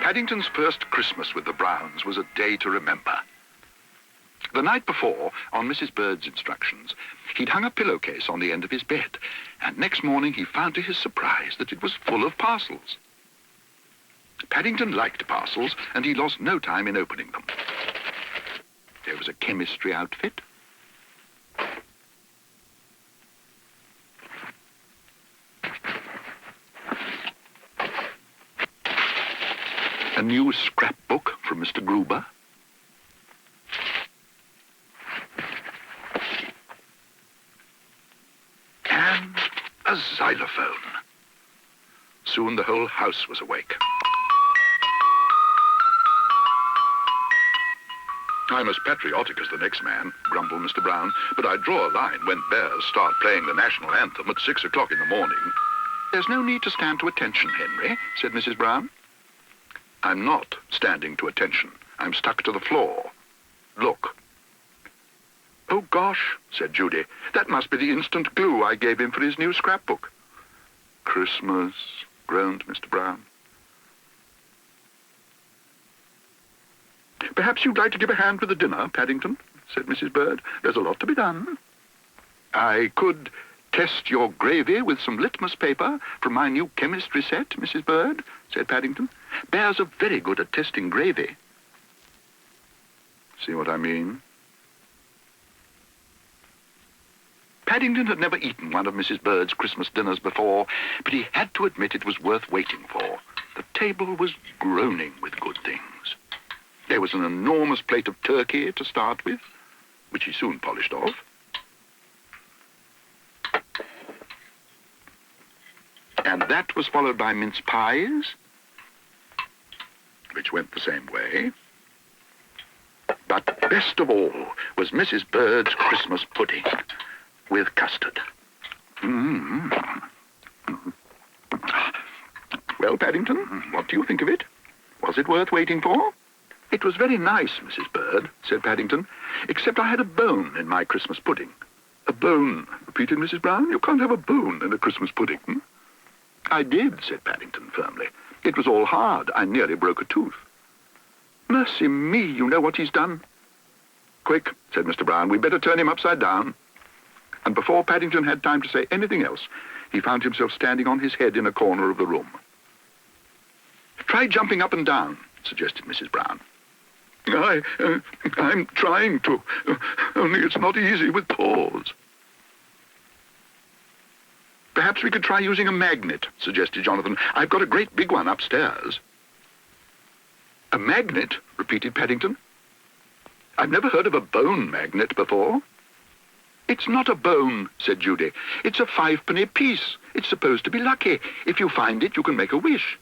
Paddington's first Christmas with the Browns was a day to remember. The night before, on Mrs. Bird's instructions, he'd hung a pillowcase on the end of his bed, and next morning he found to his surprise that it was full of parcels. Paddington liked parcels, and he lost no time in opening them. There was a chemistry outfit, a new scrapbook from Mr. Gruber, and a xylophone. Soon the whole house was awake. I'm as patriotic as the next man, grumbled Mr. Brown, but I draw a line when bears start playing the national anthem at 6 o'clock in the morning. There's no need to stand to attention, Henry, said Mrs. Brown. I'm not standing to attention. I'm stuck to the floor. Look. Oh, gosh, said Judy. That must be the instant glue I gave him for his new scrapbook. Christmas, groaned Mr. Brown. Perhaps you'd like to give a hand with the dinner, Paddington, said Mrs. Bird. There's a lot to be done. I could test your gravy with some litmus paper from my new chemistry set, Mrs. Bird, said Paddington. Bears are very good at testing gravy. See what I mean? Paddington had never eaten one of Mrs. Bird's Christmas dinners before, but he had to admit it was worth waiting for. The table was groaning with good things. There was an enormous plate of turkey to start with, which he soon polished off. And that was followed by mince pies, which went the same way. But best of all was Mrs. Bird's Christmas pudding with custard. Well, Paddington, what do you think of it? Was it worth waiting for? It was very nice, Mrs. Bird, said Paddington, except I had a bone in my Christmas pudding. A bone, repeated Mrs. Brown. You can't have a bone in a Christmas pudding. I did, said Paddington firmly. It was all hard. I nearly broke a tooth. Mercy me, you know what he's done. Quick, said Mr. Brown, we'd better turn him upside down. And before Paddington had time to say anything else, he found himself standing on his head in a corner of the room. Try jumping up and down, suggested Mrs. Brown. I'm trying to, only it's not easy with paws. Perhaps we could try using a magnet, suggested Jonathan. I've got a great big one upstairs. A magnet, repeated Paddington. I've never heard of a bone magnet before. It's not a bone, said Judy. It's a 5-penny piece. It's supposed to be lucky. If you find it, you can make a wish.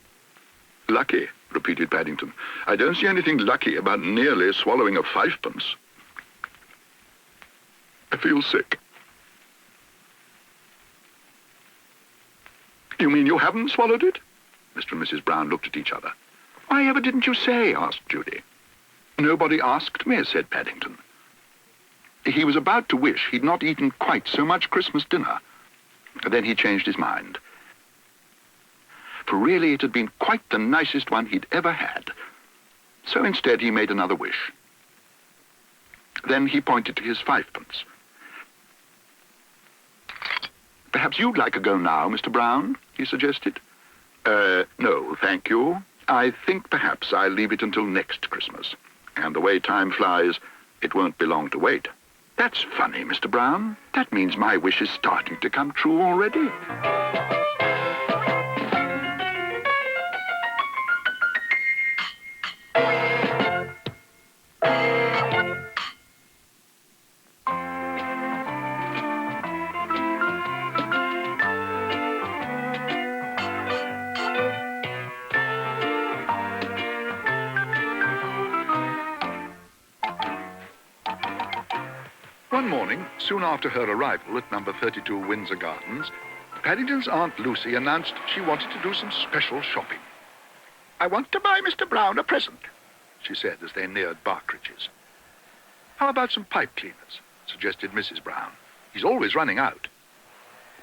Lucky, repeated Paddington. I don't see anything lucky about nearly swallowing a 5-pence. I feel sick. You mean you haven't swallowed it? Mr. and Mrs. Brown looked at each other. Why ever didn't you say? Asked Judy. Nobody asked me, said Paddington. He was about to wish he'd not eaten quite so much Christmas dinner. Then he changed his mind. For really it had been quite the nicest one he'd ever had. So instead he made another wish. Then he pointed to his 5-pence. Perhaps you'd like a go now, Mr. Brown, he suggested. No, thank you. I think perhaps I'll leave it until next Christmas. And the way time flies, it won't be long to wait. That's funny, Mr. Brown. That means my wish is starting to come true already. One morning, soon after her arrival at number 32 Windsor Gardens, Paddington's Aunt Lucy announced she wanted to do some special shopping. I want to buy Mr. Brown a present, she said as they neared Barkridge's. How about some pipe cleaners, suggested Mrs. Brown. He's always running out.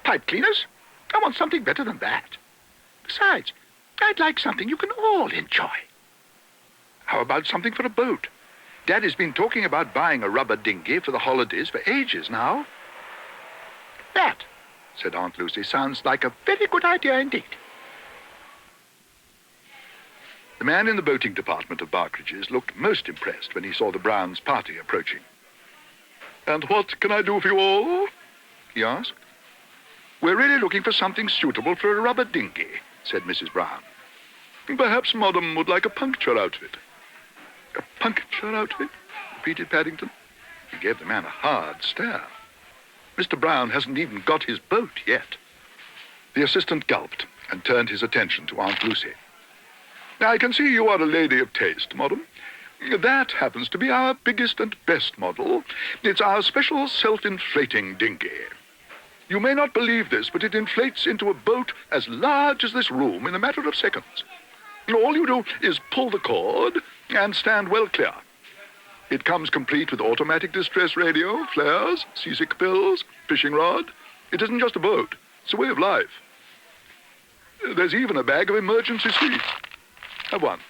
Pipe cleaners? I want something better than that. Besides, I'd like something you can all enjoy. How about something for a boat? Daddy's been talking about buying a rubber dinghy for the holidays for ages now. That, said Aunt Lucy, sounds like a very good idea indeed. The man in the boating department of Barkridge's looked most impressed when he saw the Browns' party approaching. "And what can I do for you all?" he asked. "We're really looking for something suitable for a rubber dinghy," said Mrs. Brown. "Perhaps Madam would like a puncture outfit." "A puncture outfit?" repeated Paddington. He gave the man a hard stare. "Mr. Brown hasn't even got his boat yet." The assistant gulped and turned his attention to Aunt Lucy. "I can see you are a lady of taste, Madam. That happens to be our biggest and best model. It's our special self-inflating dinghy. You may not believe this, but it inflates into a boat as large as this room in a matter of seconds. All you do is pull the cord and stand well clear. It comes complete with automatic distress radio, flares, seasick pills, fishing rod. It isn't just a boat, it's a way of life. There's even a bag of emergency sweets. Have one."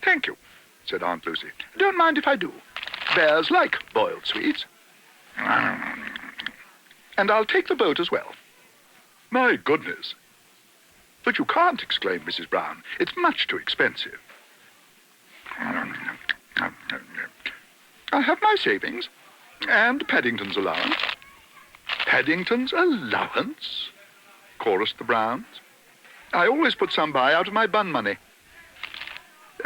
"Thank you," said Aunt Lucy. "Don't mind if I do. Bears like boiled sweets. And I'll take the boat as well." "My goodness." "But you can't," exclaimed Mrs. Brown. "It's much too expensive." "I have my savings and Paddington's allowance." "Paddington's allowance?" chorused the Browns. "I always put some by out of my bun money.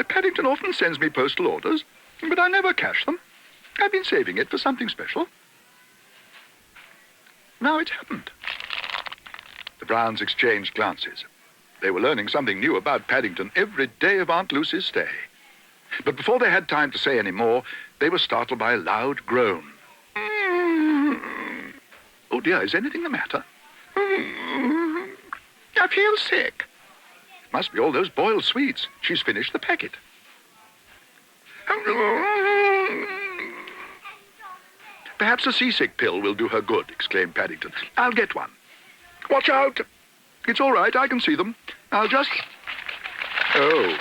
Paddington often sends me postal orders, but I never cash them. I've been saving it for something special." Now it happened. The Browns exchanged glances. They were learning something new about Paddington every day of Aunt Lucy's stay. But before they had time to say any more, they were startled by a loud groan. "Oh dear, is anything the matter?" "I feel sick." "Must be all those boiled sweets. She's finished the packet." "Perhaps a seasick pill will do her good," exclaimed Paddington. "I'll get one." "Watch out!" "It's all right, I can see them. I'll just..." "Oh.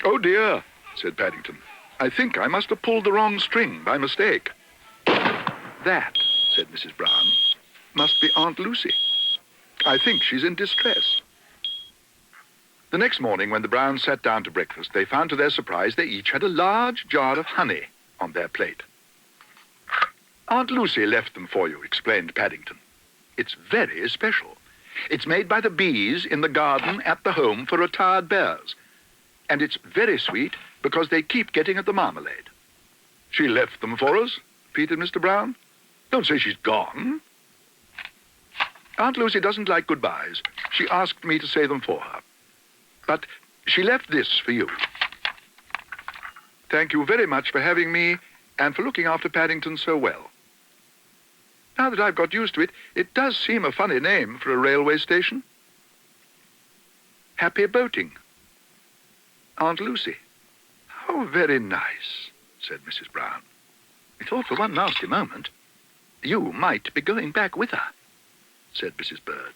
Oh dear," said Paddington. "I think I must have pulled the wrong string by mistake." "That," said Mrs. Brown, "must be Aunt Lucy. I think she's in distress." The next morning, when the Browns sat down to breakfast, they found to their surprise they each had a large jar of honey on their plate. "Aunt Lucy left them for you," explained Paddington. "It's very special. It's made by the bees in the garden at the home for retired bears. And it's very sweet because they keep getting at the marmalade." "She left them for us?" repeated Mr. Brown. "Don't say she's gone." "Aunt Lucy doesn't like goodbyes. She asked me to say them for her. But she left this for you. Thank you very much for having me and for looking after Paddington so well. Now that I've got used to it, it does seem a funny name for a railway station. Happy boating. Aunt Lucy." "How very nice," said Mrs. Brown. "We thought for one nasty moment you might be going back with her," said Mrs. Bird.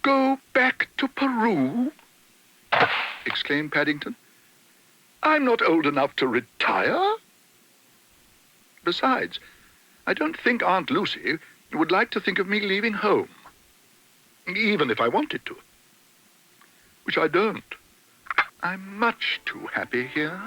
"Go back to Peru?" exclaimed Paddington. "I'm not old enough to retire. Besides, I don't think Aunt Lucy would like to think of me leaving home, even if I wanted to. Which I don't. I'm much too happy here."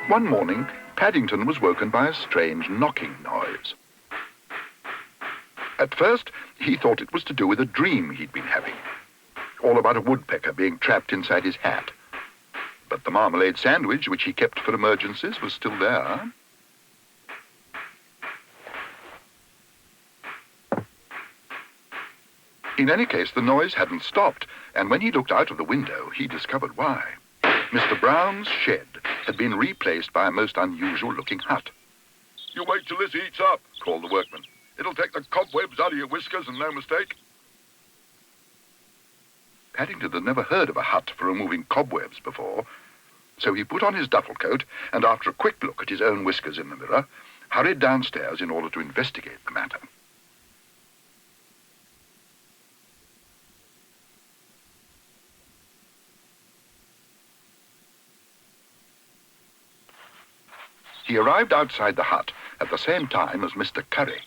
One morning, Paddington was woken by a strange knocking noise. At first, he thought it was to do with a dream he'd been having, all about a woodpecker being trapped inside his hat. But the marmalade sandwich, which he kept for emergencies, was still there. In any case, the noise hadn't stopped, and when he looked out of the window, he discovered why. Mr. Brown's shed had been replaced by a most unusual-looking hut. You wait till this heats up, called the workman. It'll take the cobwebs out of your whiskers and no mistake. Paddington had never heard of a hut for removing cobwebs before, so he put on his duffel coat and, after a quick look at his own whiskers in the mirror, hurried downstairs in order to investigate the matter. He arrived outside the hut at the same time as Mr. Curry.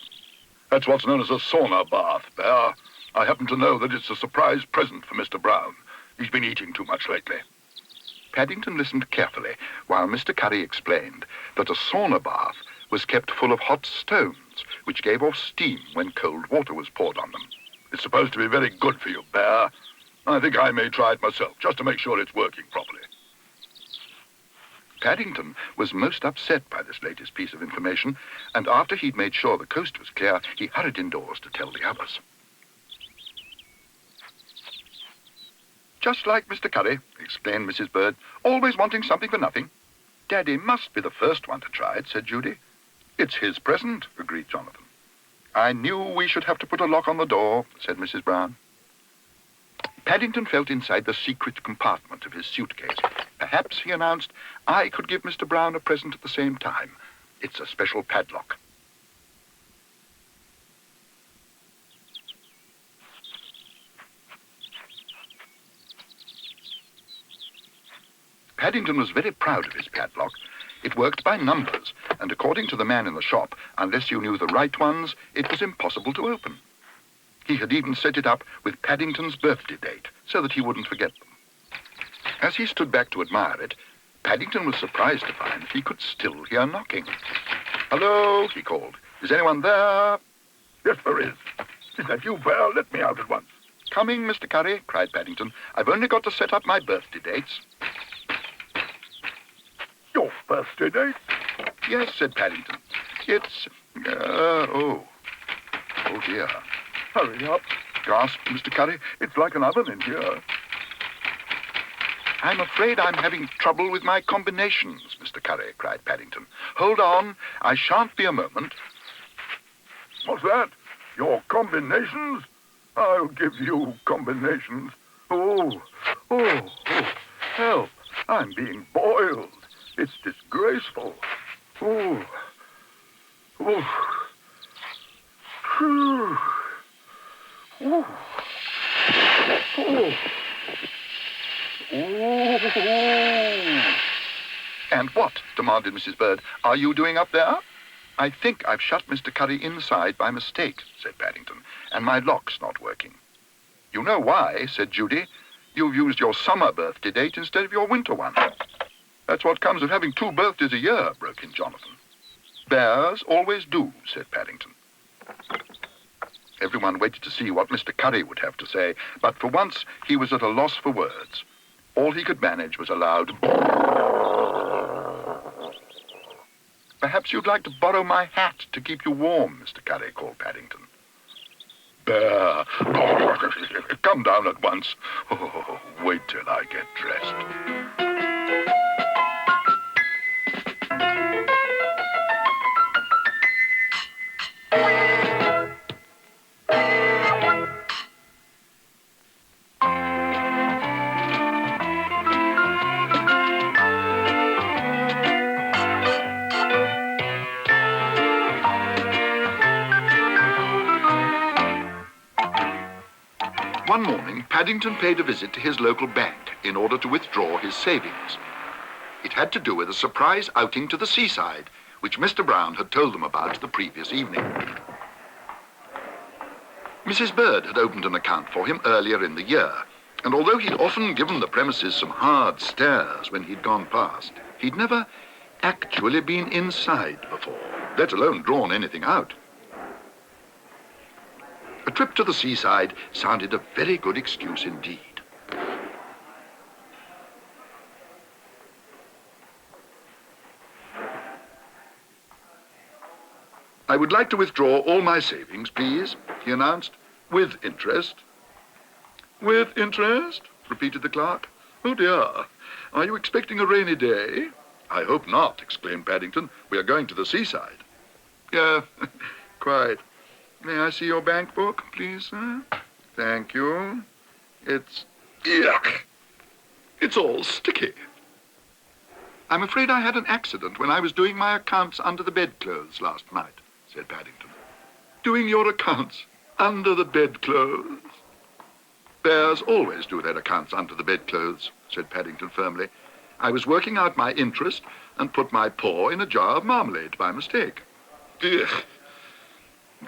That's what's known as a sauna bath, Bear. I happen to know that it's a surprise present for Mr. Brown. He's been eating too much lately. Paddington listened carefully while Mr. Curry explained that a sauna bath was kept full of hot stones, which gave off steam when cold water was poured on them. It's supposed to be very good for you, Bear. I think I may try it myself, just to make sure it's working properly. Paddington was most upset by this latest piece of information, and after he'd made sure the coast was clear, he hurried indoors to tell the others. "Just like Mr. Curry," explained Mrs. Bird, "always wanting something for nothing." "Daddy must be the first one to try it," said Judy. "It's his present," agreed Jonathan. "I knew we should have to put a lock on the door," said Mrs. Brown. Paddington felt inside the secret compartment of his suitcase. "Perhaps," he announced, "I could give Mr. Brown a present at the same time. It's a special padlock." Paddington was very proud of his padlock. It worked by numbers, and according to the man in the shop, unless you knew the right ones, it was impossible to open. He had even set it up with Paddington's birthday date, so that he wouldn't forget them. As he stood back to admire it, Paddington was surprised to find he could still hear knocking. "Hello," he called. "Is anyone there?" Yes, there is. Is that you, Bear? Let me out at once. "Coming, Mr. Curry," cried Paddington. "I've only got to set up my birthday dates." Your birthday date? "Yes," said Paddington. "It's, oh dear." Hurry up, gasped Mr. Curry. "It's like an oven in here." "I'm afraid I'm having trouble with my combinations, Mr. Curry," cried Paddington. "Hold on, I shan't be a moment." What's that? Your combinations? I'll give you combinations. Oh, help. I'm being boiled. It's disgraceful. Oh. Phew. Oh. "And what," demanded Mrs. Bird, "are you doing up there?" "I think I've shut Mr. Curry inside by mistake," said Paddington, "and my lock's not working." "You know why," said Judy. "You've used your summer birthday date instead of your winter one." "That's what comes of having 2 birthdays a year," broke in Jonathan. "Bears always do," said Paddington. Everyone waited to see what Mr. Curry would have to say, but for once he was at a loss for words. All he could manage was a loud "Perhaps you'd like to borrow my hat to keep you warm, Mr. Curry," called Paddington. Bear, come down at once. Oh, wait till I get dressed. One morning, Paddington paid a visit to his local bank in order to withdraw his savings. It had to do with a surprise outing to the seaside, which Mr. Brown had told them about the previous evening. Mrs. Bird had opened an account for him earlier in the year, and although he'd often given the premises some hard stares when he'd gone past, he'd never actually been inside before, let alone drawn anything out. A trip to the seaside sounded a very good excuse indeed. "I would like to withdraw all my savings, please," he announced, "with interest." "With interest?" repeated the clerk. Oh, dear. Are you expecting a rainy day? I hope not, exclaimed Paddington. We are going to the seaside. Yeah, quite. May I see your bank book, please, sir? Thank you. Yuck! It's all sticky. I'm afraid I had an accident when I was doing my accounts under the bedclothes last night, said Paddington. Doing your accounts under the bedclothes? Bears always do their accounts under the bedclothes, said Paddington firmly. I was working out my interest and put my paw in a jar of marmalade by mistake. Ugh.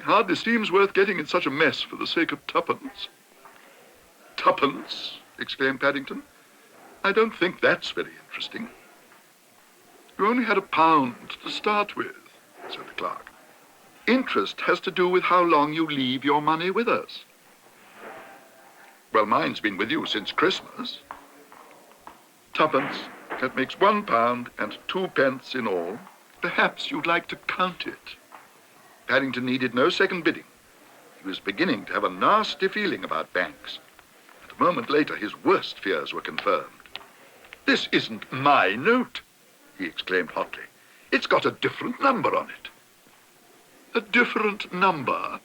Hardly seems worth getting in such a mess for the sake of tuppence. Tuppence? Exclaimed Paddington. I don't think that's very interesting. You only had £1 to start with, said the clerk. Interest has to do with how long you leave your money with us. Well, mine's been with you since Christmas. Tuppence. That makes £1 and 2 pence in all. Perhaps you'd like to count it. Paddington needed no second bidding. He was beginning to have a nasty feeling about banks. And a moment later, his worst fears were confirmed. This isn't my note, he exclaimed hotly. It's got a different number on it. A different number?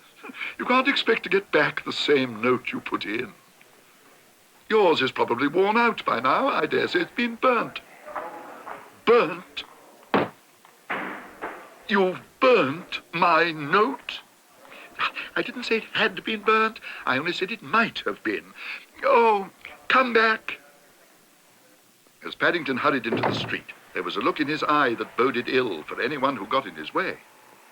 You can't expect to get back the same note you put in. Yours is probably worn out by now. I dare say it's been burnt. Burnt? You've burnt my note? I didn't say it had been burnt. I only said it might have been. Oh, come back. As Paddington hurried into the street, there was a look in his eye that boded ill for anyone who got in his way.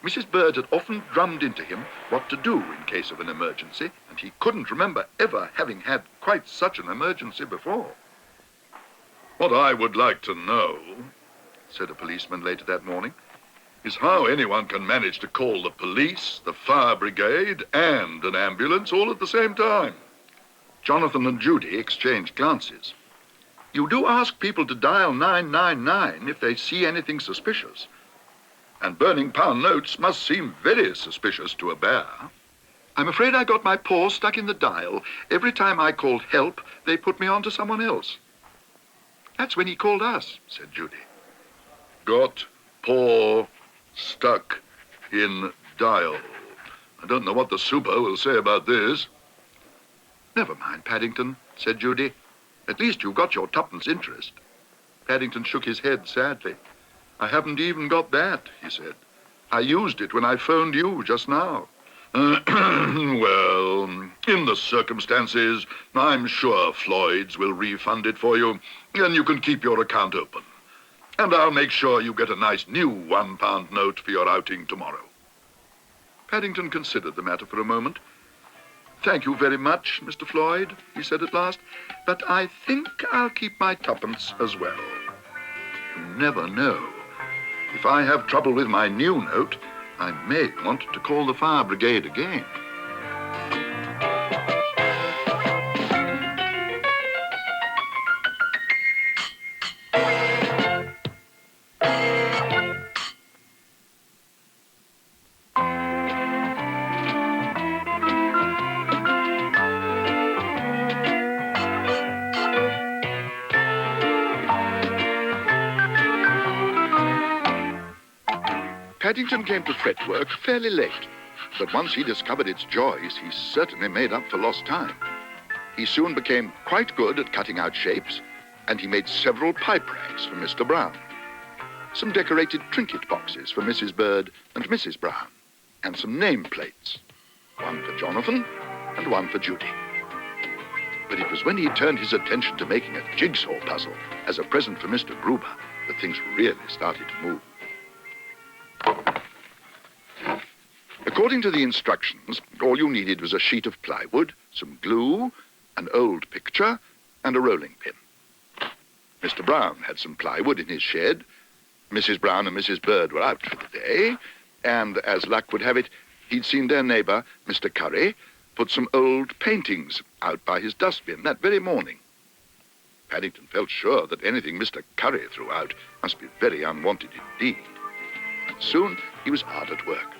Mrs. Bird had often drummed into him what to do in case of an emergency, and he couldn't remember ever having had quite such an emergency before. What I would like to know, said a policeman later that morning, is how anyone can manage to call the police, the fire brigade, and an ambulance all at the same time. Jonathan and Judy exchanged glances. You do ask people to dial 999 if they see anything suspicious. And burning pound notes must seem very suspicious to a bear. I'm afraid I got my paw stuck in the dial. Every time I called help, they put me on to someone else. That's when he called us, said Judy. Got paw stuck in dial. I don't know what the super will say about this. Never mind, Paddington, said Judy. At least you've got your tuppence interest. Paddington shook his head sadly. I haven't even got that, he said. I used it when I phoned you just now. Well, in the circumstances, I'm sure Floyd's will refund it for you, and you can keep your account open. And I'll make sure you get a nice new £1 note for your outing tomorrow. Paddington considered the matter for a moment. Thank you very much, Mr. Floyd, he said at last, but I think I'll keep my tuppence as well. You never know. If I have trouble with my new note, I may want to call the fire brigade again. Paddington came to fretwork fairly late, but once he discovered its joys, he certainly made up for lost time. He soon became quite good at cutting out shapes, and he made several pipe racks for Mr. Brown, some decorated trinket boxes for Mrs. Bird and Mrs. Brown, and some nameplates, one for Jonathan and one for Judy. But it was when he turned his attention to making a jigsaw puzzle as a present for Mr. Gruber that things really started to move. According to the instructions, all you needed was a sheet of plywood, some glue, an old picture, and a rolling pin. Mr. Brown had some plywood in his shed. Mrs. Brown and Mrs. Bird were out for the day, and as luck would have it, he'd seen their neighbor, Mr. Curry, put some old paintings out by his dustbin that very morning. Paddington felt sure that anything Mr. Curry threw out must be very unwanted indeed. And soon he was hard at work.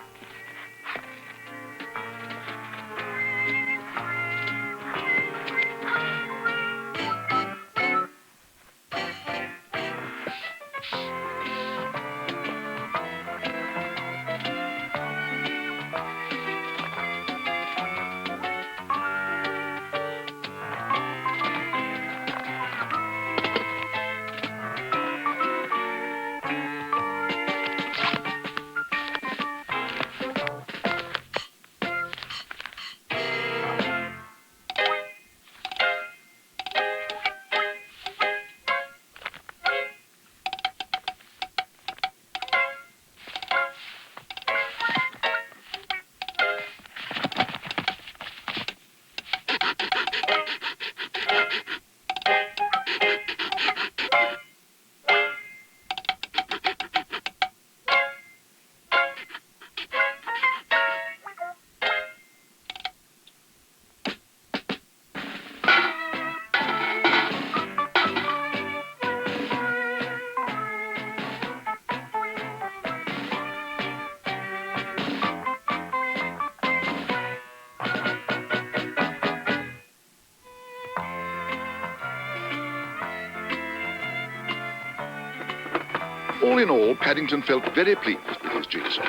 All in all, Paddington felt very pleased with his jigsaw.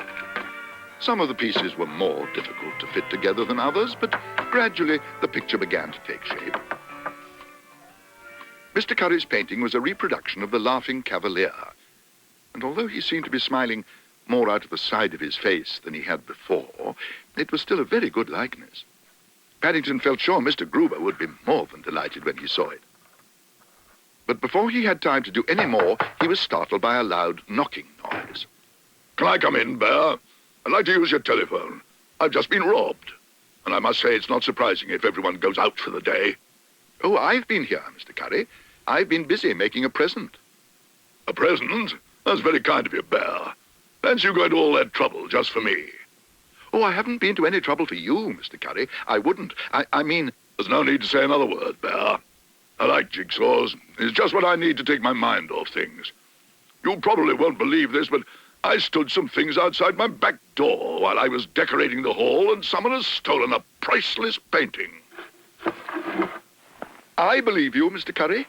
Some of the pieces were more difficult to fit together than others, but gradually the picture began to take shape. Mr. Curry's painting was a reproduction of the Laughing Cavalier, and although he seemed to be smiling more out of the side of his face than he had before, it was still a very good likeness. Paddington felt sure Mr. Gruber would be more than delighted when he saw it. But before he had time to do any more, he was startled by a loud knocking noise. Can I come in, Bear? I'd like to use your telephone. I've just been robbed. And I must say it's not surprising if everyone goes out for the day. Oh, I've been here, Mr. Curry. I've been busy making a present. A present? That's very kind of you, Bear. Fancy you going to all that trouble just for me. Oh, I haven't been to any trouble for you, Mr. Curry. I wouldn't. I mean... There's no need to say another word, Bear. I like jigsaws. It's just what I need to take my mind off things. You probably won't believe this, but I stood some things outside my back door while I was decorating the hall, and someone has stolen a priceless painting. I believe you, Mr. Curry.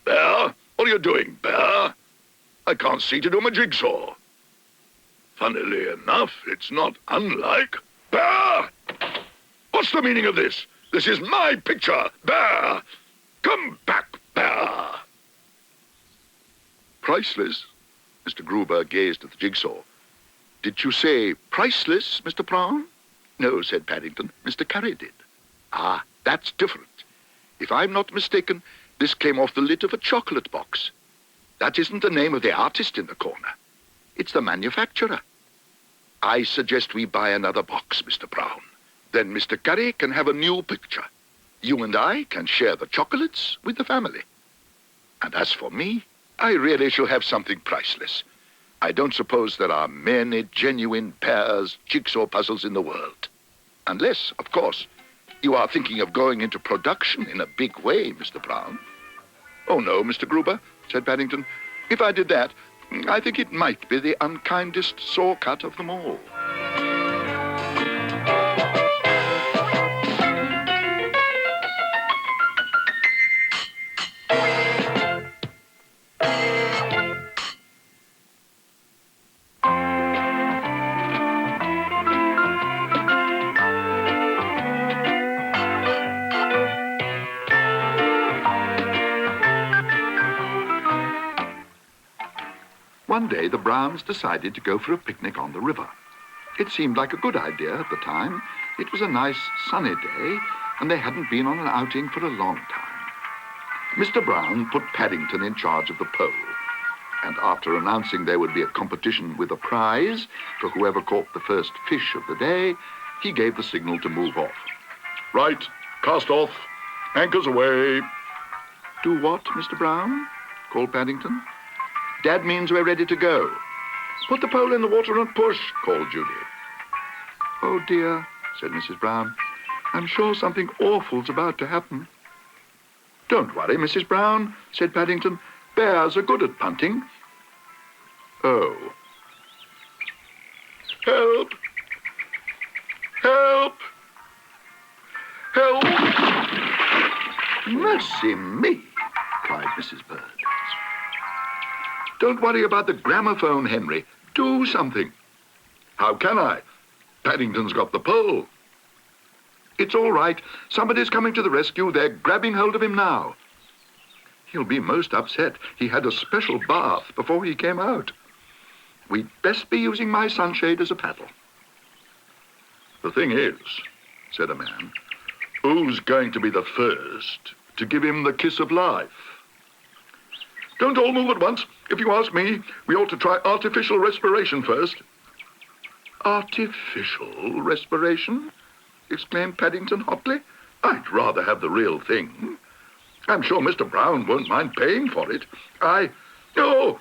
Bear, what are you doing, Bear? I can't see to do my jigsaw. Funnily enough, it's not unlike... Bear! What's the meaning of this? This is my picture, Bear! Come back, Bear! Priceless? Mr. Gruber gazed at the jigsaw. Did you say priceless, Mr. Brown? No, said Paddington. Mr. Curry did. Ah, that's different. If I'm not mistaken, this came off the lid of a chocolate box. That isn't the name of the artist in the corner. It's the manufacturer. I suggest we buy another box, Mr. Brown. Then Mr. Curry can have a new picture. You and I can share the chocolates with the family. And as for me, I really shall have something priceless. I don't suppose there are many genuine Bear's jigsaw puzzles in the world. Unless, of course, you are thinking of going into production in a big way, Mr. Brown. Oh, no, Mr. Gruber, said Paddington. If I did that, I think it might be the unkindest saw cut of them all. One day, the Browns decided to go for a picnic on the river. It seemed like a good idea at the time. It was a nice, sunny day, and they hadn't been on an outing for a long time. Mr. Brown put Paddington in charge of the pole, and after announcing there would be a competition with a prize for whoever caught the first fish of the day, he gave the signal to move off. Right, cast off. Anchors away. Do what, Mr. Brown? Called Paddington. Dad means we're ready to go. Put the pole in the water and push, called Judy. Oh, dear, said Mrs. Brown. I'm sure something awful's about to happen. Don't worry, Mrs. Brown, said Paddington. Bears are good at punting. Oh. Help! Help! Help! Mercy me, cried Mrs. Bird. Don't worry about the gramophone, Henry. Do something. How can I? Paddington's got the pole. It's all right. Somebody's coming to the rescue. They're grabbing hold of him now. He'll be most upset. He had a special bath before he came out. We'd best be using my sunshade as a paddle. The thing is, said a man, who's going to be the first to give him the kiss of life? Don't all move at once. If you ask me, we ought to try artificial respiration first. Artificial respiration? Exclaimed Paddington hotly. I'd rather have the real thing. I'm sure Mr. Brown won't mind paying for it. Oh,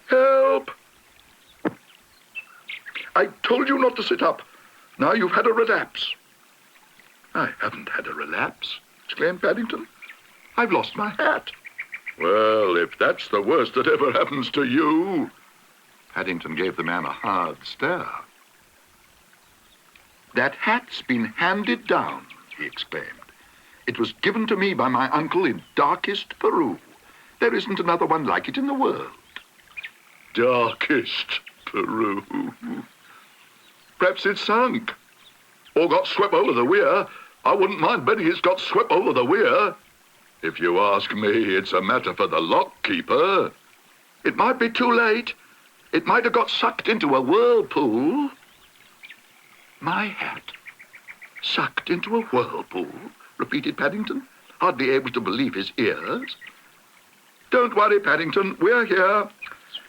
help! I told you not to sit up. Now you've had a relapse. I haven't had a relapse, exclaimed Paddington. I've lost my hat. Well, if that's the worst that ever happens to you... Paddington gave the man a hard stare. That hat's been handed down, he exclaimed. It was given to me by my uncle in darkest Peru. There isn't another one like it in the world. darkest Peru. Perhaps it's sunk, or got swept over the weir. I wouldn't mind betting it's got swept over the weir. If you ask me, it's a matter for the lock-keeper. It might be too late. It might have got sucked into a whirlpool. My hat. Sucked into a whirlpool, repeated Paddington, hardly able to believe his ears. Don't worry, Paddington, we're here.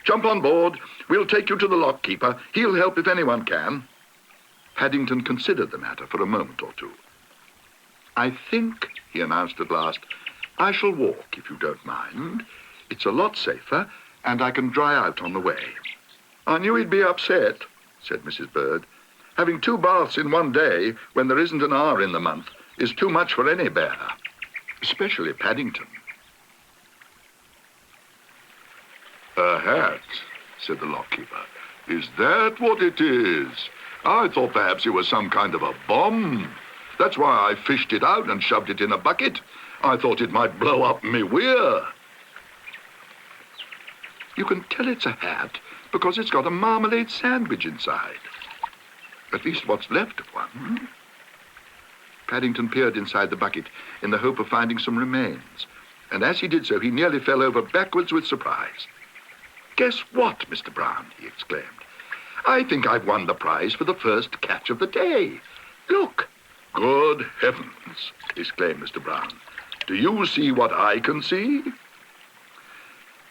Jump on board. We'll take you to the lock-keeper. He'll help if anyone can. Paddington considered the matter for a moment or two. I think, he announced at last, I shall walk, if you don't mind. It's a lot safer, and I can dry out on the way. I knew he'd be upset, said Mrs. Bird. Having 2 baths in one day, when there isn't an hour in the month, is too much for any bearer, especially Paddington. A hat, said the lock-keeper. Is that what it is? I thought perhaps it was some kind of a bomb. That's why I fished it out and shoved it in a bucket. I thought it might blow up me weir. You can tell it's a hat because it's got a marmalade sandwich inside. At least what's left of one. Paddington peered inside the bucket in the hope of finding some remains, and as he did so, he nearly fell over backwards with surprise. Guess what, Mr. Brown, he exclaimed. I think I've won the prize for the first catch of the day. Look. Good heavens, exclaimed Mr. Brown. Do you see what I can see?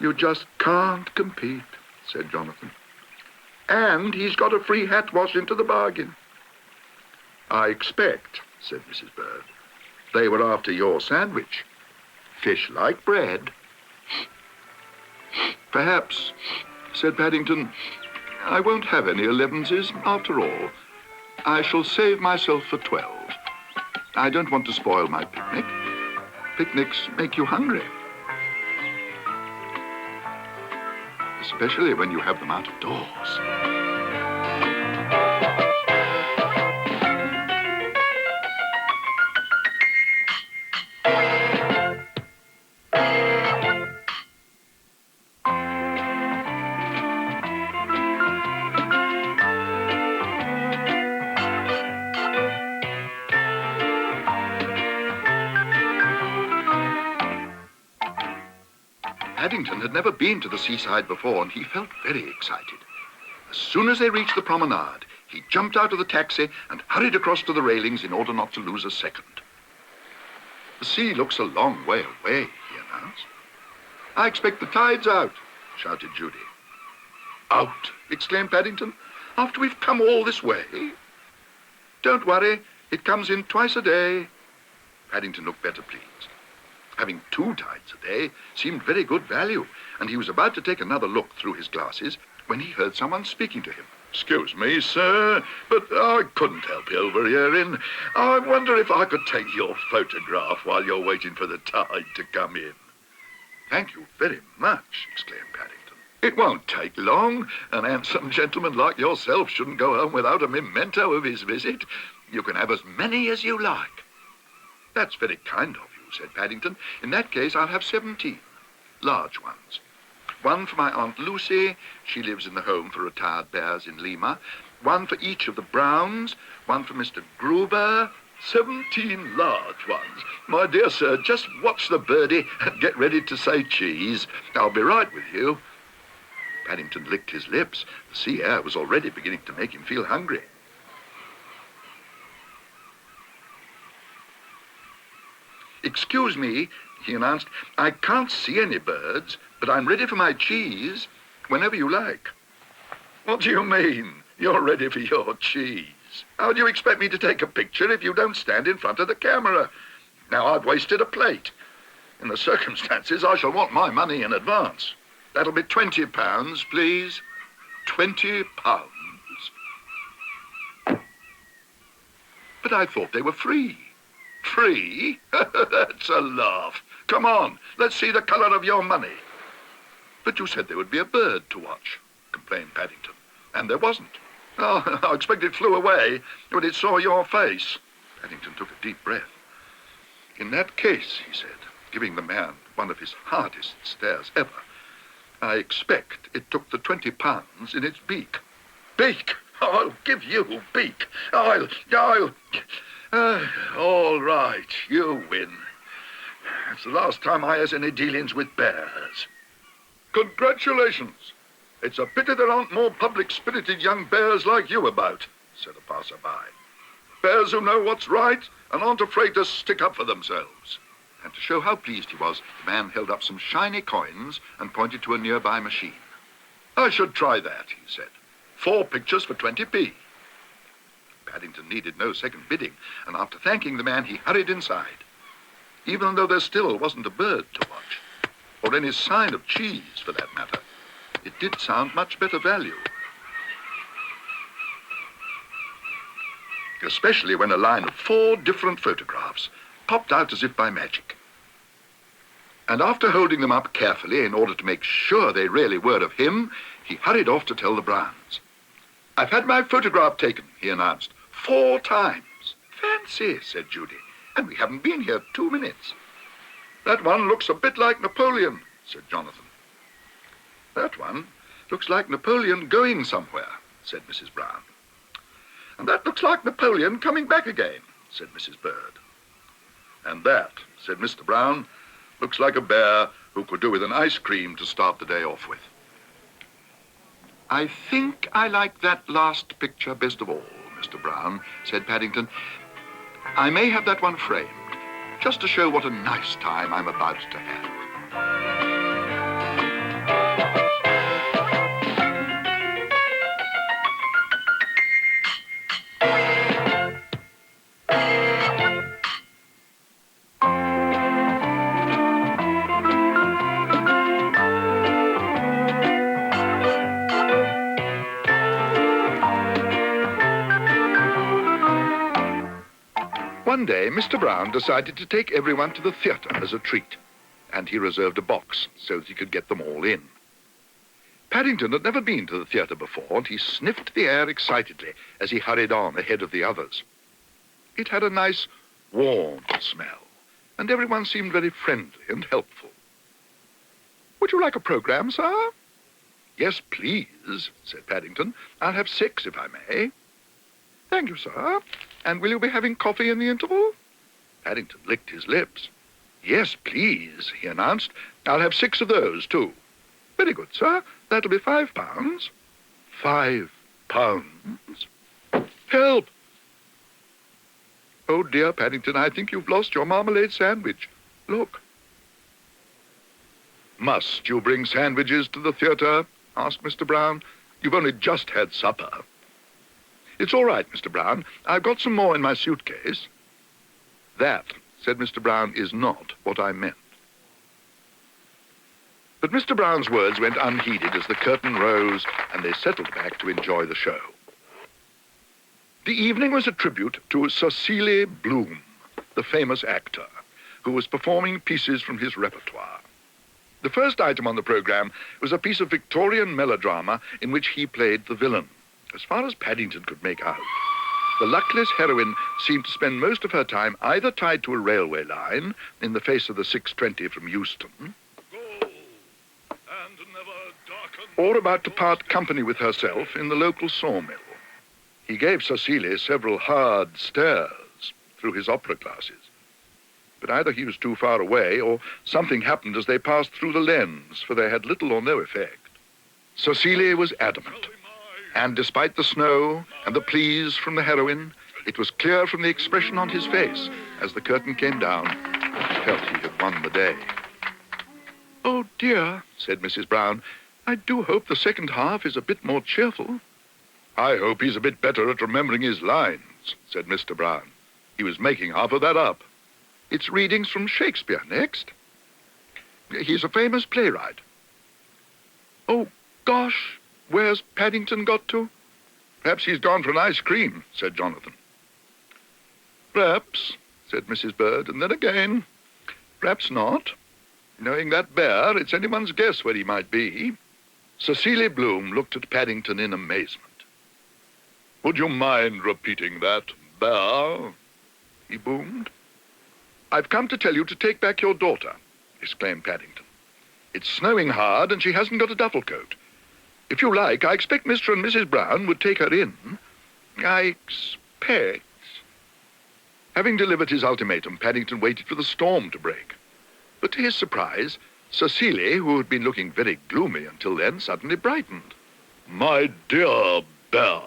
You just can't compete, said Jonathan. And he's got a free hat wash into the bargain. I expect, said Mrs. Bird, they were after your sandwich. Fish like bread. Perhaps, said Paddington, I won't have any 11s after all. I shall save myself for 12. I don't want to spoil my picnic. Picnics make you hungry. Especially when you have them out of doors. Paddington had never been to the seaside before, and he felt very excited. As soon as they reached the promenade, he jumped out of the taxi and hurried across to the railings in order not to lose a second. The sea looks a long way away, he announced. I expect the tide's out, shouted Judy. Out, exclaimed Paddington, after we've come all this way? Don't worry, it comes in twice a day. Paddington looked better pleased. Having 2 tides a day seemed very good value, and he was about to take another look through his glasses when he heard someone speaking to him. Excuse me, sir, but I couldn't help overhearing. I wonder if I could take your photograph while you're waiting for the tide to come in. Thank you very much, exclaimed Paddington. It won't take long. An handsome gentleman like yourself shouldn't go home without a memento of his visit. You can have as many as you like. That's very kind of you, said Paddington. In that case, I'll have 17. Large ones. 1 for my Aunt Lucy. She lives in the Home for Retired Bears in Lima. 1 for each of the Browns. 1 for Mr. Gruber. 17 large ones. My dear sir, just watch the birdie and get ready to say cheese. I'll be right with you. Paddington licked his lips. The sea air was already beginning to make him feel hungry. Excuse me, he announced. I can't see any birds, but I'm ready for my cheese whenever you like. What do you mean, you're ready for your cheese? How do you expect me to take a picture if you don't stand in front of the camera? Now, I've wasted a plate. In the circumstances, I shall want my money in advance. That'll be £20, please. £20. But I thought they were free. Free? That's a laugh. Come on, let's see the colour of your money. But you said there would be a bird to watch, complained Paddington. And there wasn't. Oh, I expect it flew away when it saw your face. Paddington took a deep breath. In that case, he said, giving the man one of his hardest stares ever, I expect it took the 20 pounds in its beak. Beak? I'll give you beak. All right, you win. It's the last time I has any dealings with bears. Congratulations. It's a pity there aren't more public-spirited young bears like you about, said a passer-by. Bears who know what's right and aren't afraid to stick up for themselves. And to show how pleased he was, the man held up some shiny coins and pointed to a nearby machine. I should try that, he said. 4 pictures for 20p. Paddington needed no second bidding, and after thanking the man, he hurried inside. Even though there still wasn't a bird to watch, or any sign of cheese, for that matter, it did sound much better value. Especially when a line of 4 different photographs popped out as if by magic. And after holding them up carefully in order to make sure they really were of him, he hurried off to tell the Browns. I've had my photograph taken, he announced, 4 times. Fancy, said Judy, and we haven't been here 2 minutes. That one looks a bit like Napoleon, said Jonathan. That one looks like Napoleon going somewhere, said Mrs. Brown. And that looks like Napoleon coming back again, said Mrs. Bird. And that, said Mr. Brown, looks like a bear who could do with an ice cream to start the day off with. I think I like that last picture best of all, Mr. Brown, said Paddington. I may have that one framed, just to show what a nice time I'm about to have. One day, Mr. Brown decided to take everyone to the theatre as a treat, and he reserved a box so that he could get them all in. Paddington had never been to the theatre before, and he sniffed the air excitedly as he hurried on ahead of the others. It had a nice, warm smell, and everyone seemed very friendly and helpful. Would you like a programme, sir? Yes, please, said Paddington. I'll have 6, if I may. Thank you, sir. And will you be having coffee in the interval? Paddington licked his lips. Yes, please, he announced. I'll have 6 of those, too. Very good, sir. That'll be £5. £5. Help! Oh, dear, Paddington, I think you've lost your marmalade sandwich. Look. Must you bring sandwiches to the theatre? Asked Mr. Brown. You've only just had supper. It's all right, Mr. Brown. I've got some more in my suitcase. That, said Mr. Brown, is not what I meant. But Mr. Brown's words went unheeded as the curtain rose and they settled back to enjoy the show. The evening was a tribute to Cecily Bloom, the famous actor, who was performing pieces from his repertoire. The first item on the programme was a piece of Victorian melodrama in which he played the villain. As far as Paddington could make out, the luckless heroine seemed to spend most of her time either tied to a railway line in the face of the 6:20 from Euston, or about to part company with herself in the local sawmill. He gave Cecily several hard stares through his opera glasses, but either he was too far away or something happened as they passed through the lens, for they had little or no effect. Cecily was adamant. And despite the snow and the pleas from the heroine, it was clear from the expression on his face as the curtain came down that he felt he had won the day. Oh, dear, said Mrs. Brown, I do hope the second half is a bit more cheerful. I hope he's a bit better at remembering his lines, said Mr. Brown. He was making half of that up. It's readings from Shakespeare next. He's a famous playwright. Oh, gosh. Where's Paddington got to? Perhaps he's gone for an ice cream, said Jonathan. Perhaps, said Mrs. Bird, and then again, perhaps not. Knowing that bear, it's anyone's guess where he might be. Cecily Bloom looked at Paddington in amazement. Would you mind repeating that, bear? He boomed. I've come to tell you to take back your daughter, exclaimed Paddington. It's snowing hard and she hasn't got a duffel coat. If you like, I expect Mr. and Mrs. Brown would take her in. I expect... Having delivered his ultimatum, Paddington waited for the storm to break. But to his surprise, Cecily, who had been looking very gloomy until then, suddenly brightened. My dear Bear,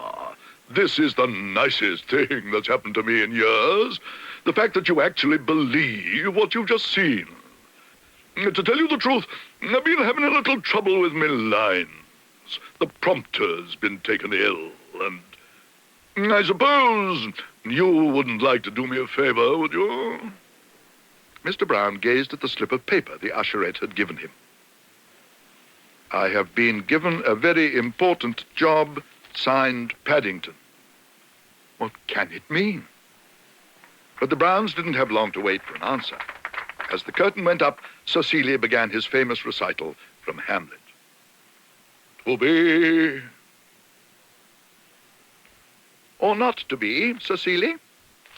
this is the nicest thing that's happened to me in years. The fact that you actually believe what you've just seen. To tell you the truth, I've been having a little trouble with my lines. The prompter's been taken ill, and I suppose you wouldn't like to do me a favor, would you? Mr. Brown gazed at the slip of paper the usherette had given him. I have been given a very important job, signed Paddington. What can it mean? But the Browns didn't have long to wait for an answer. As the curtain went up, Cecily began his famous recital from Hamlet. To be... Or not to be, Cecily,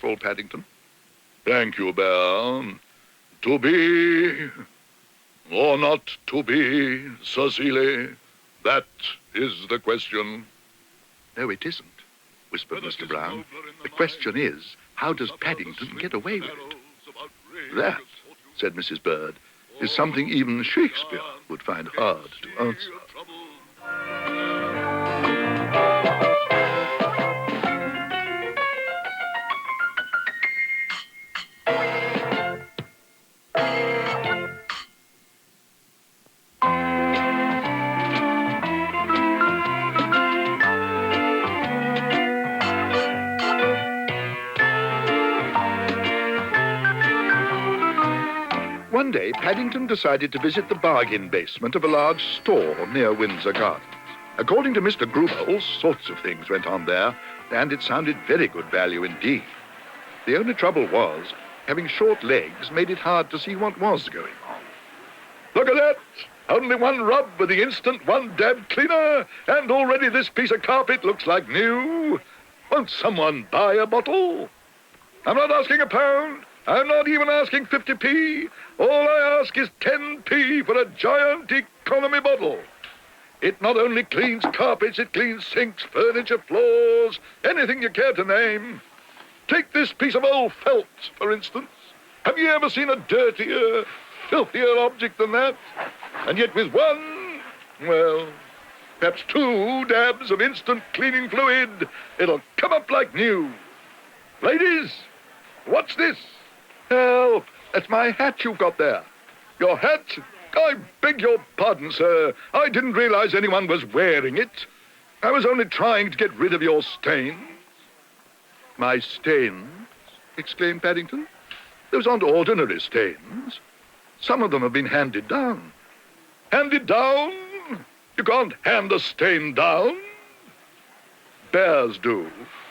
called Paddington. Thank you, Bear. To be... Or not to be, Cecily, that is the question. No, it isn't, whispered Mr. Brown. The question is, how does Paddington get away with it? That, said Mrs. Bird, is something even Shakespeare would find hard to answer. One day, Paddington decided to visit the bargain basement of a large store near Windsor Gardens. According to Mr. Gruber, all sorts of things went on there, and it sounded very good value indeed. The only trouble was, having short legs made it hard to see what was going on. Look at that! Only one rub with the instant one dab cleaner, and already this piece of carpet looks like new. Won't someone buy a bottle? I'm not asking a pound. I'm not even asking 50p. All I ask is 10p for a giant economy bottle. It not only cleans carpets, it cleans sinks, furniture, floors, anything you care to name. Take this piece of old felt, for instance. Have you ever seen a dirtier, filthier object than that? And yet with one, well, perhaps 2 dabs of instant cleaning fluid, it'll come up like new. Ladies, what's this? Help! That's my hat you've got there. Your hat? I beg your pardon, sir. I didn't realize anyone was wearing it. I was only trying to get rid of your stains. My stains? Exclaimed Paddington. Those aren't ordinary stains. Some of them have been handed down. Handed down? You can't hand a stain down. Bears do,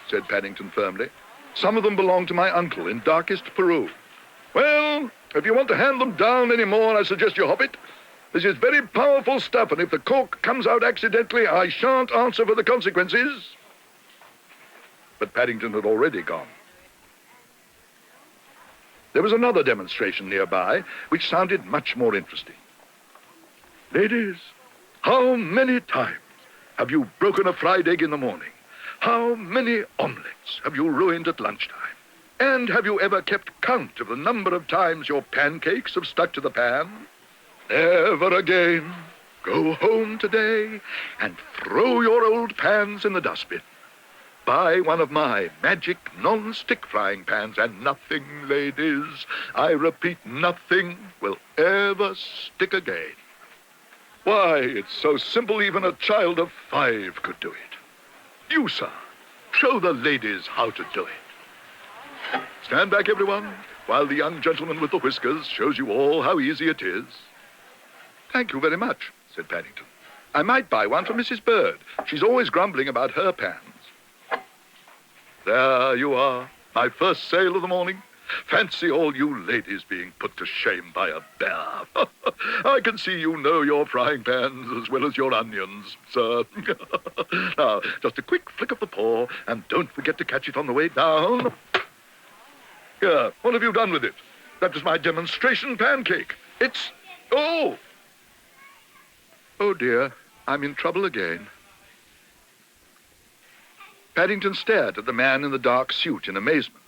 said Paddington firmly. Some of them belong to my uncle in darkest Peru. Well, if you want to hand them down any more, I suggest you hop it. This is very powerful stuff, and if the cork comes out accidentally, I shan't answer for the consequences. But Paddington had already gone. There was another demonstration nearby, which sounded much more interesting. Ladies, how many times have you broken a fried egg in the morning? How many omelettes have you ruined at lunchtime? And have you ever kept count of the number of times your pancakes have stuck to the pan? Never again. Go home today and throw your old pans in the dustbin. Buy one of my magic non-stick frying pans, and nothing, ladies, I repeat, nothing will ever stick again. Why, it's so simple even a child of 5 could do it. You, sir, show the ladies how to do it. Stand back, everyone, while the young gentleman with the whiskers shows you all how easy it is. Thank you very much, said Paddington. I might buy one for Mrs. Bird. She's always grumbling about her pans. There you are, my first sale of the morning. Fancy all you ladies being put to shame by a bear. I can see you know your frying pans as well as your onions, sir. Now, just a quick flick of the paw, and don't forget to catch it on the way down. Here, what have you done with it? That was my demonstration pancake. It's... Oh! Oh, dear, I'm in trouble again. Paddington stared at the man in the dark suit in amazement.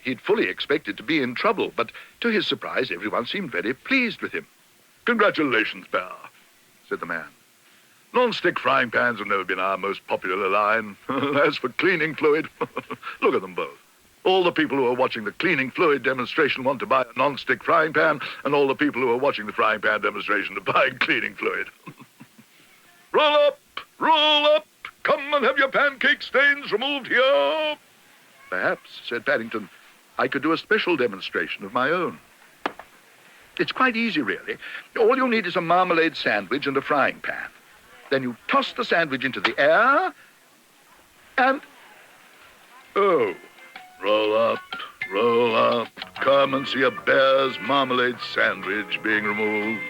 He'd fully expected to be in trouble, but to his surprise, everyone seemed very pleased with him. "Congratulations, Bear," said the man. "Non-stick frying pans have never been our most popular line. As for cleaning fluid, look at them both. All the people who are watching the cleaning fluid demonstration want to buy a non-stick frying pan, and all the people who are watching the frying pan demonstration are buying cleaning fluid. Roll up! Roll up! Come and have your pancake stains removed here." "Perhaps," said Paddington, "I could do a special demonstration of my own." "It's quite easy, really. All you need is a marmalade sandwich and a frying pan. Then you toss the sandwich into the air, and... Oh, roll up, come and see a bear's marmalade sandwich being removed.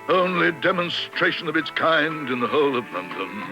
Only demonstration of its kind in the whole of London."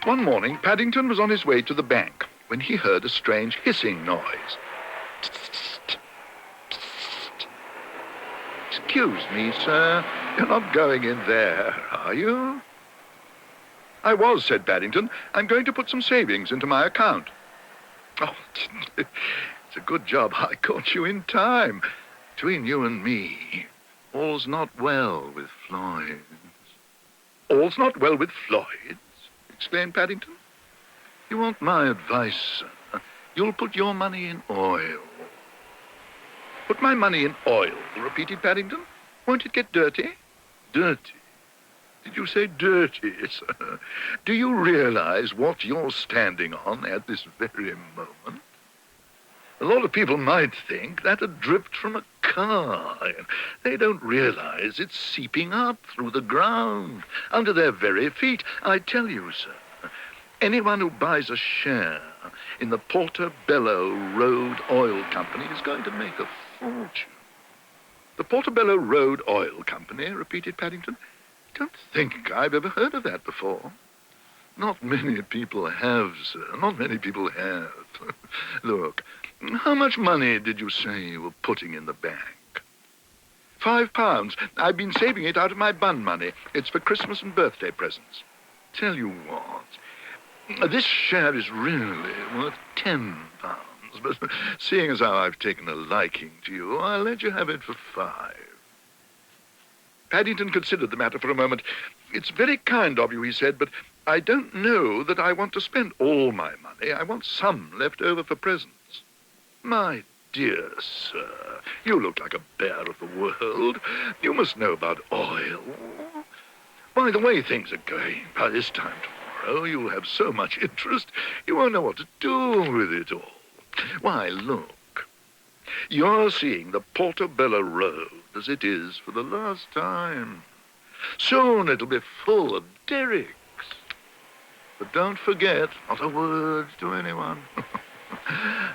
One morning, Paddington was on his way to the bank when he heard a strange hissing noise. Tsk, tsk. "Excuse me, sir, you're not going in there, are you?" "I was," said Paddington. "I'm going to put some savings into my account." "Oh, it's a good job I caught you in time. Between you and me, all's not well with Floyd's." "All's not well with Floyd's?" exclaimed Paddington. "You want my advice, sir? You'll put your money in oil." "Put my money in oil," repeated Paddington. "Won't it get dirty?" "Dirty? Did you say dirty, sir? Do you realize what you're standing on at this very moment? A lot of people might think that had dripped from a car. They don't realize it's seeping up through the ground, under their very feet. I tell you, sir, anyone who buys a share in the Portobello Road Oil Company is going to make a fortune." "The Portobello Road Oil Company?" repeated Paddington. "Don't think I've ever heard of that before." "Not many people have, sir. Not many people have. Look, how much money did you say you were putting in the bank?" £5. I've been saving it out of my bun money. It's for Christmas and birthday presents." "Tell you what, this share is really worth £10. But seeing as how I've taken a liking to you, I'll let you have it for £5. Paddington considered the matter for a moment. "It's very kind of you," he said, "but I don't know that I want to spend all my money. I want some left over for presents." "My dear sir, you look like a bear of the world. You must know about oil. By the way things are going, by this time tomorrow, you'll have so much interest, you won't know what to do with it all. Why, look, you're seeing the Portobello Road as it is for the last time. Soon it'll be full of derricks. But don't forget, not a word to anyone.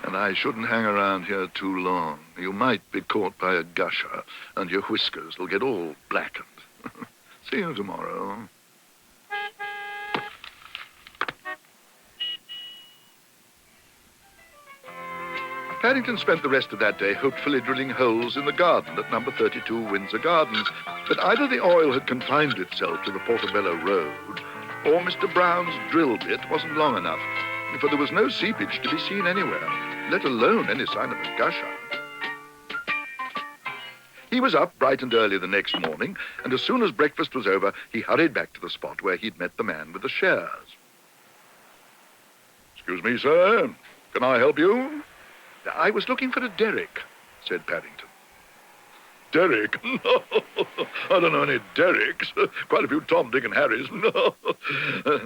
And I shouldn't hang around here too long. You might be caught by a gusher, and your whiskers will get all blackened. See you tomorrow." Paddington spent the rest of that day hopefully drilling holes in the garden at number 32 Windsor Gardens, but either the oil had confined itself to the Portobello Road, or Mr. Brown's drill bit wasn't long enough, for there was no seepage to be seen anywhere, let alone any sign of a gusher. He was up bright and early the next morning, and as soon as breakfast was over, he hurried back to the spot where he'd met the man with the shares. "Excuse me, sir, can I help you?" "I was looking for a derrick," said Paddington. "Derrick? No, I don't know any derricks. Quite a few Tom, Dick, and Harrys. No.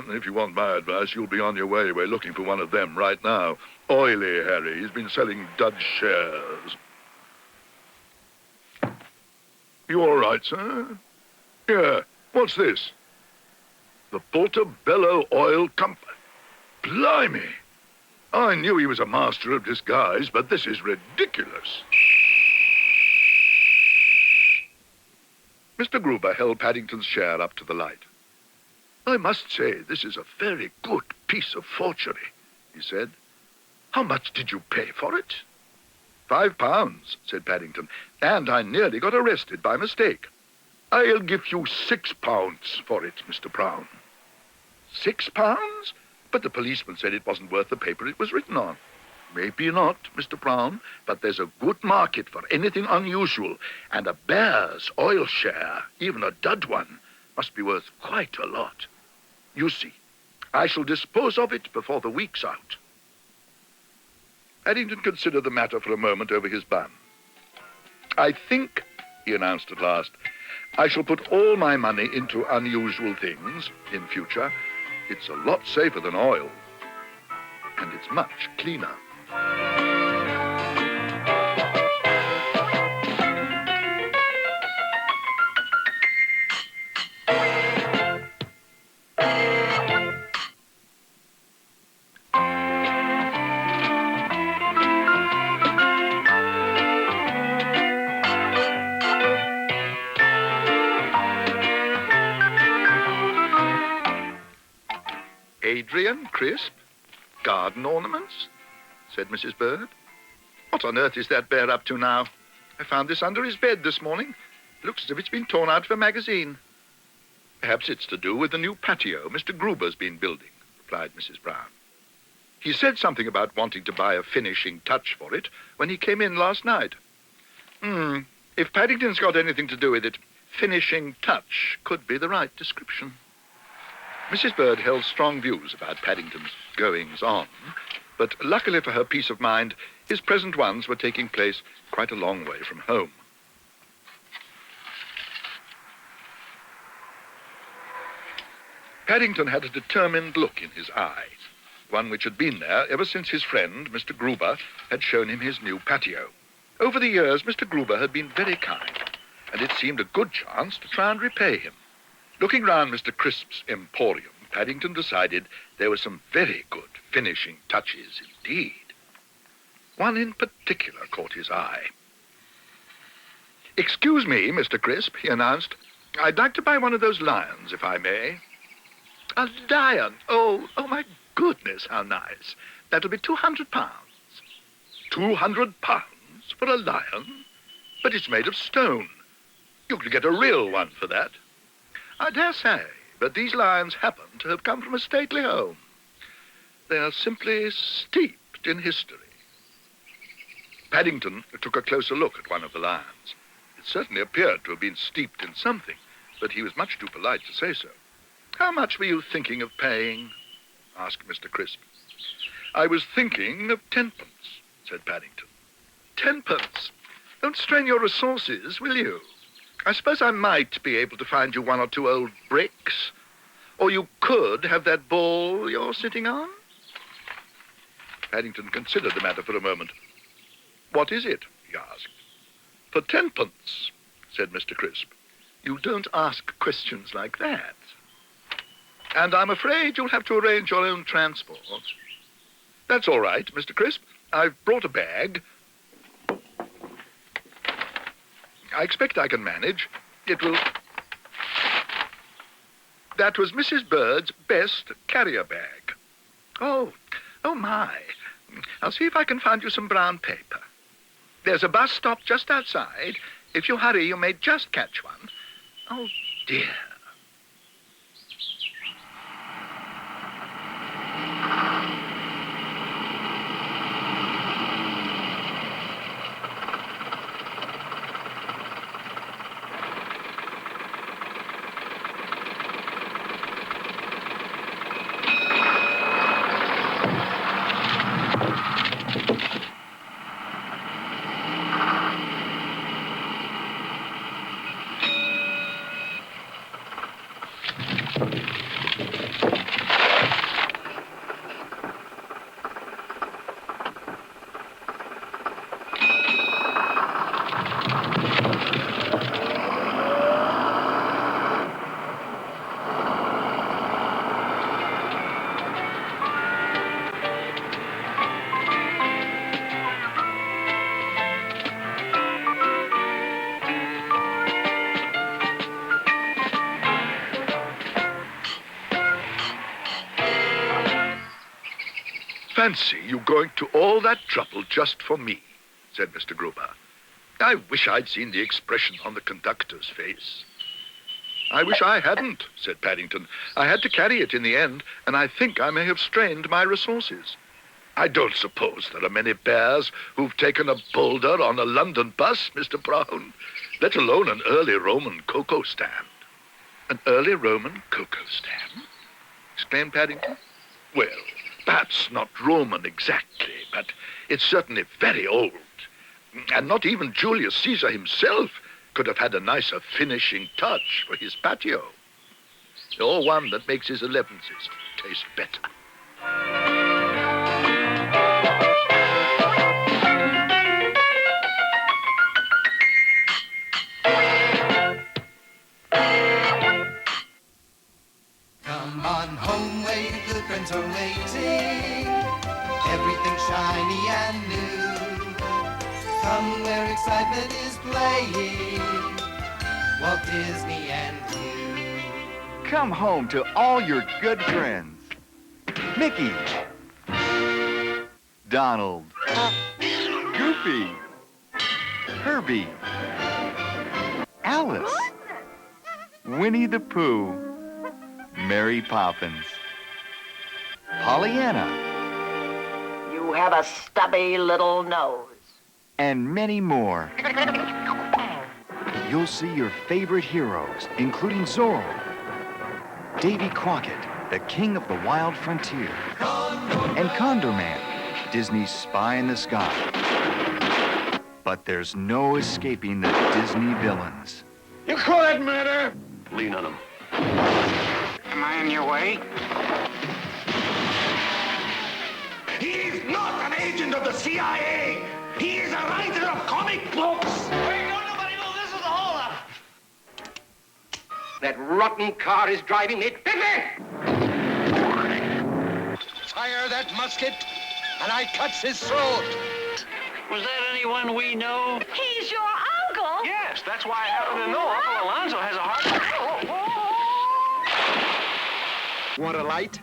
If you want my advice, you'll be on your way. We're looking for one of them right now. Oily Harry. He's been selling dud shares." "You all right, sir?" "Yeah. What's this?" "The Portobello Oil Company." Blimey! I knew he was a master of disguise, but this is ridiculous. Mr. Gruber held Paddington's chair up to the light. I must say, this is a very good piece of forgery, he said. How much did you pay for it? £5, said Paddington, and I nearly got arrested by mistake. I'll give you £6 for it, Mr. Brown. £6? But the policeman said it wasn't worth the paper it was written on. Maybe not, Mr. Brown, but there's a good market for anything unusual, and a bear's oil share, even a dud one, must be worth quite a lot. You see, I shall dispose of it before the week's out. Paddington considered the matter for a moment over his bun. I think, he announced at last, I shall put all my money into unusual things in future. It's a lot safer than oil, and it's much cleaner. Adrian, Crisp, garden ornaments, said Mrs. Bird. What on earth is that bear up to now? I found this under his bed this morning. It looks as if it's been torn out of a magazine. Perhaps it's to do with the new patio Mr. Gruber's been building, replied Mrs. Brown. He said something about wanting to buy a finishing touch for it when he came in last night. If Paddington's got anything to do with it, finishing touch could be the right description. Mrs. Bird held strong views about Paddington's goings-on, but luckily for her peace of mind, his present ones were taking place quite a long way from home. Paddington had a determined look in his eye, one which had been there ever since his friend, Mr. Gruber, had shown him his new patio. Over the years, Mr. Gruber had been very kind, and it seemed a good chance to try and repay him. Looking round Mr. Crisp's emporium, Paddington decided there were some very good finishing touches indeed. One in particular caught his eye. Excuse me, Mr. Crisp, he announced. I'd like to buy one of those lions, if I may. A lion? Oh, my goodness, how nice. That'll be £200. £200 for a lion? But it's made of stone. You could get a real one for that. I dare say, but these lions happen to have come from a stately home. They are simply steeped in history. Paddington took a closer look at one of the lions. It certainly appeared to have been steeped in something, but he was much too polite to say so. How much were you thinking of paying? Asked Mr. Crisp. I was thinking of 10 pence, said Paddington. 10 pence? Don't strain your resources, will you? I suppose I might be able to find you one or two old bricks. Or you could have that ball you're sitting on. Paddington considered the matter for a moment. What is it? He asked. For 10 pence, said Mr. Crisp. You don't ask questions like that. And I'm afraid you'll have to arrange your own transport. That's all right, Mr. Crisp. I've brought a bag. I expect I can manage. It will... That was Mrs. Bird's best carrier bag. Oh, my. I'll see if I can find you some brown paper. There's a bus stop just outside. If you hurry, you may just catch one. Oh, dear. fancy you going to all that trouble just for me, said Mr. Gruber. I wish I'd seen the expression on the conductor's face. I wish I hadn't, said Paddington. I had to carry it in the end, and I think I may have strained my resources. I don't suppose there are many bears who've taken a boulder on a London bus, Mr. Brown, let alone an early Roman cocoa stand. An early Roman cocoa stand? Exclaimed Paddington. Well, perhaps not Roman exactly, but it's certainly very old. And not even Julius Caesar himself could have had a nicer finishing touch for his patio. Or one that makes his 11s taste better. Come on home where your good friends are waiting. Everything shiny and new. Come where excitement is playing. Walt Disney and you. Come home to all your good friends. Mickey. Donald. Goofy. Herbie. Alice. Winnie the Pooh. Mary Poppins. Pollyanna. You have a stubby little nose. And many more. You'll see your favorite heroes, including Zorro, Davy Crockett, the king of the wild frontier, and Condor Man, Disney's spy in the sky. But there's no escaping the Disney villains. You call that murder? Lean on him. Am I in your way? He's not an agent of the CIA! He is a writer of comic books! Wait, don't nobody know this is a holdup! That rotten car is driving me piffy! Fire that musket, and I cuts his throat. Was that anyone we know? He's your uncle? Yes, that's why I happen to know Uncle Alonzo has a heart. Want a light?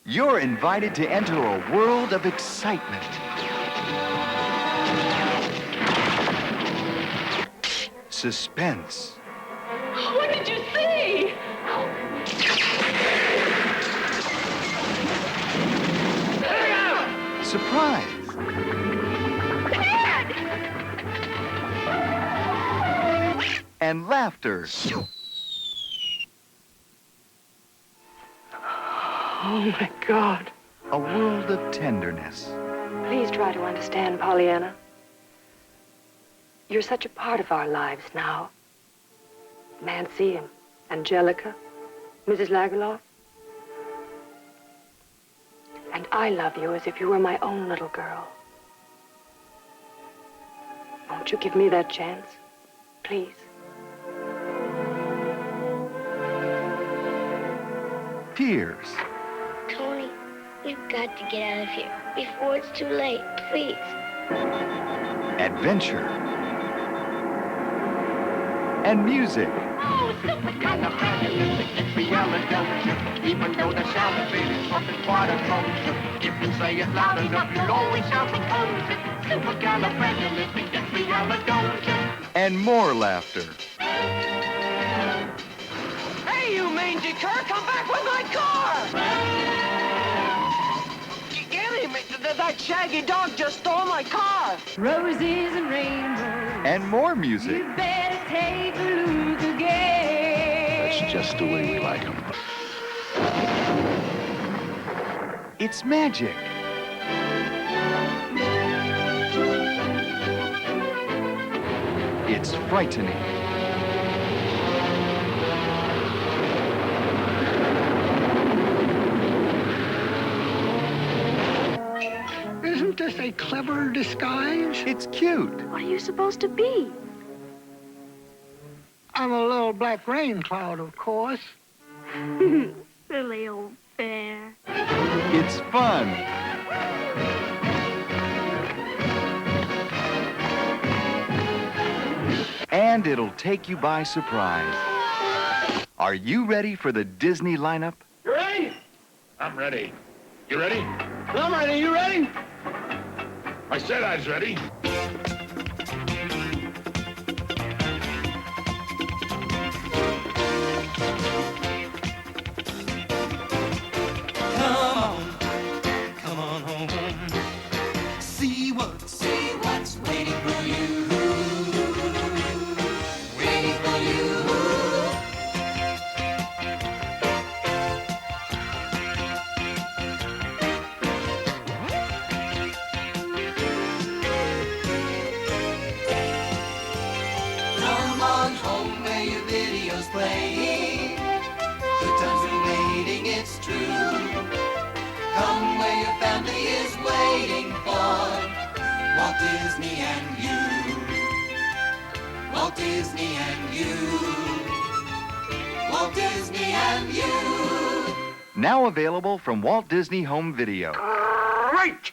You're invited to enter a world of excitement. Suspense. What did you see? Surprise. And laughter. Oh, my God. A world of tenderness. Please try to understand, Pollyanna. You're such a part of our lives now. Nancy and Angelica, Mrs. Lagerlof. And I love you as if you were my own little girl. Won't you give me that chance? Please. Tears. Tony, we've got to get out of here before it's too late, please. Adventure. And music. Oh, supercalifragilisticexpialidocious. Even though the sound of it is something quite atrocious. If you say it loud enough, you'll always sound precocious. Supercalifragilisticexpialidocious. And more laughter. Hey, you mangy cur, come back with my car! Get him! That shaggy dog just stole my car! Roses and rainbows. And more music. You better take a look again. That's just the way we like them. It's magic. It's frightening. Isn't this a clever disguise? It's cute. What are you supposed to be? I'm a little black rain cloud, of course. Silly old bear. It's fun. And it'll take you by surprise. Are you ready for the Disney lineup? You ready? I'm ready. You ready? I'm ready. You ready? I said I was ready. Come on home. See what's waiting for you. Waiting for you. Come on home where your video's playing. Good times are waiting, it's true. Come where your family is waiting for Walt Disney and you. Walt Disney and you. Walt Disney and you. Now available from Walt Disney Home Video. Great!